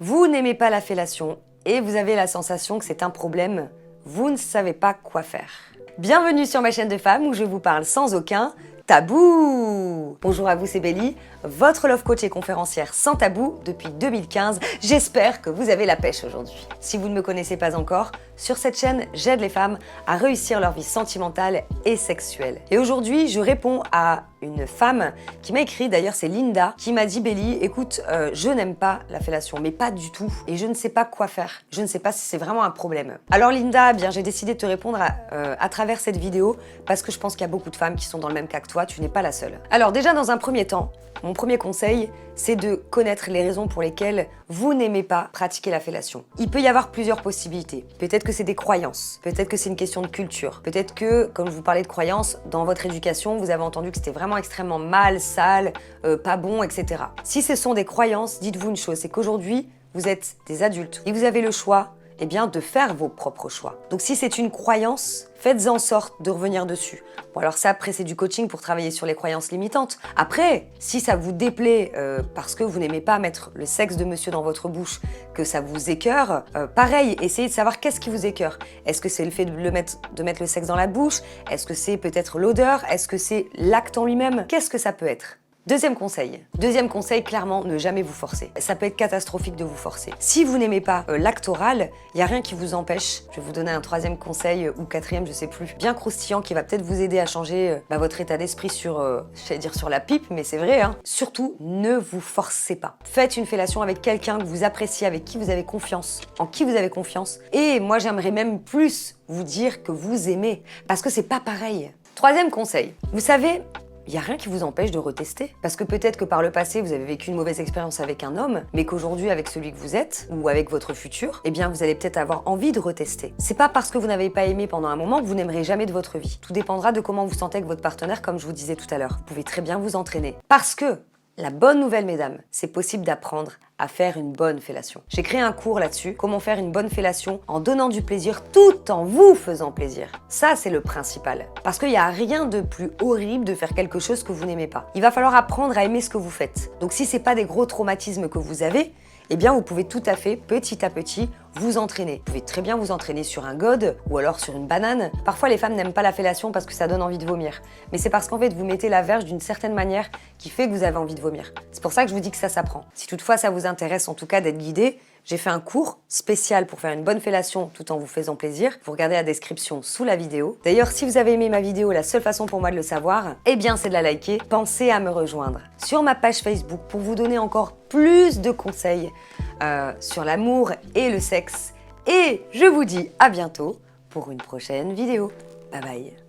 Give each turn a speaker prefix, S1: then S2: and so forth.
S1: Vous n'aimez pas la fellation et vous avez la sensation que c'est un problème, vous ne savez pas quoi faire. Bienvenue sur ma chaîne de femme où je vous parle sans aucun tabou. Bonjour à vous, c'est Belly, votre love coach et conférencière sans tabou depuis 2015. J'espère que vous avez la pêche aujourd'hui. Si vous ne me connaissez pas encore, sur cette chaîne, j'aide les femmes à réussir leur vie sentimentale et sexuelle. Et aujourd'hui, je réponds à une femme qui m'a écrit, d'ailleurs c'est Linda, qui m'a dit: Belly, écoute, je n'aime pas la fellation, mais pas du tout, et je ne sais pas quoi faire. Je ne sais pas si c'est vraiment un problème. Alors Linda, bien j'ai décidé de te répondre à travers cette vidéo parce que je pense qu'il y a beaucoup de femmes qui sont dans le même cas que toi, tu n'es pas la seule. Alors déjà dans un premier temps, mon premier conseil, c'est de connaître les raisons pour lesquelles vous n'aimez pas pratiquer la fellation. Il peut y avoir plusieurs possibilités. Peut-être que c'est des croyances, peut-être que c'est une question de culture, peut-être que, comme je vous parlais de croyances, dans votre éducation, vous avez entendu que c'était vraiment extrêmement mal, sale, pas bon, etc. Si ce sont des croyances, dites-vous une chose, c'est qu'aujourd'hui, vous êtes des adultes et vous avez le choix de faire vos propres choix. Donc si c'est une croyance, faites en sorte de revenir dessus. Bon alors ça, après c'est du coaching pour travailler sur les croyances limitantes. Après, si ça vous déplaît parce que vous n'aimez pas mettre le sexe de monsieur dans votre bouche, que ça vous écœure, pareil, essayez de savoir qu'est-ce qui vous écœure. Est-ce que c'est le fait de mettre le sexe dans la bouche? Est-ce que c'est peut-être l'odeur? Est-ce que c'est l'acte en lui-même? Qu'est-ce que ça peut être? Deuxième conseil, clairement, ne jamais vous forcer. Ça peut être catastrophique de vous forcer. Si vous n'aimez pas l'acte oral, il n'y a rien qui vous empêche. Je vais vous donner un troisième conseil, ou quatrième, je sais plus, bien croustillant, qui va peut-être vous aider à changer votre état d'esprit sur, j'allais dire sur la pipe, mais c'est vrai, hein. Surtout, ne vous forcez pas. Faites une fellation avec quelqu'un que vous appréciez, avec qui vous avez confiance, en qui vous avez confiance. Et moi, j'aimerais même plus vous dire que vous aimez, parce que c'est pas pareil. Troisième conseil, vous savez, il n'y a rien qui vous empêche de retester. Parce que peut-être que par le passé, vous avez vécu une mauvaise expérience avec un homme, mais qu'aujourd'hui, avec celui que vous êtes, ou avec votre futur, eh bien, vous allez peut-être avoir envie de retester. C'est pas parce que vous n'avez pas aimé pendant un moment que vous n'aimerez jamais de votre vie. Tout dépendra de comment vous sentez avec votre partenaire, comme je vous disais tout à l'heure. Vous pouvez très bien vous entraîner. Parce que la bonne nouvelle, mesdames, c'est possible d'apprendre à faire une bonne fellation. J'ai créé un cours là-dessus, comment faire une bonne fellation en donnant du plaisir tout en vous faisant plaisir. Ça, c'est le principal. Parce qu'il n'y a rien de plus horrible de faire quelque chose que vous n'aimez pas. Il va falloir apprendre à aimer ce que vous faites. Donc si c'est pas des gros traumatismes que vous avez, eh bien vous pouvez tout à fait, petit à petit, vous entraîner. Vous pouvez très bien vous entraîner sur un god ou alors sur une banane. Parfois, les femmes n'aiment pas la fellation parce que ça donne envie de vomir. Mais c'est parce qu'en fait, vous mettez la verge d'une certaine manière qui fait que vous avez envie de vomir. C'est pour ça que je vous dis que ça s'apprend. Si toutefois ça vous intéresse en tout cas d'être guidé, j'ai fait un cours spécial pour faire une bonne fellation tout en vous faisant plaisir. Vous regardez la description sous la vidéo. D'ailleurs, si vous avez aimé ma vidéo, la seule façon pour moi de le savoir, eh bien c'est de la liker. Pensez à me rejoindre sur ma page Facebook pour vous donner encore plus de conseils sur l'amour et le sexe. Et je vous dis à bientôt pour une prochaine vidéo. Bye bye.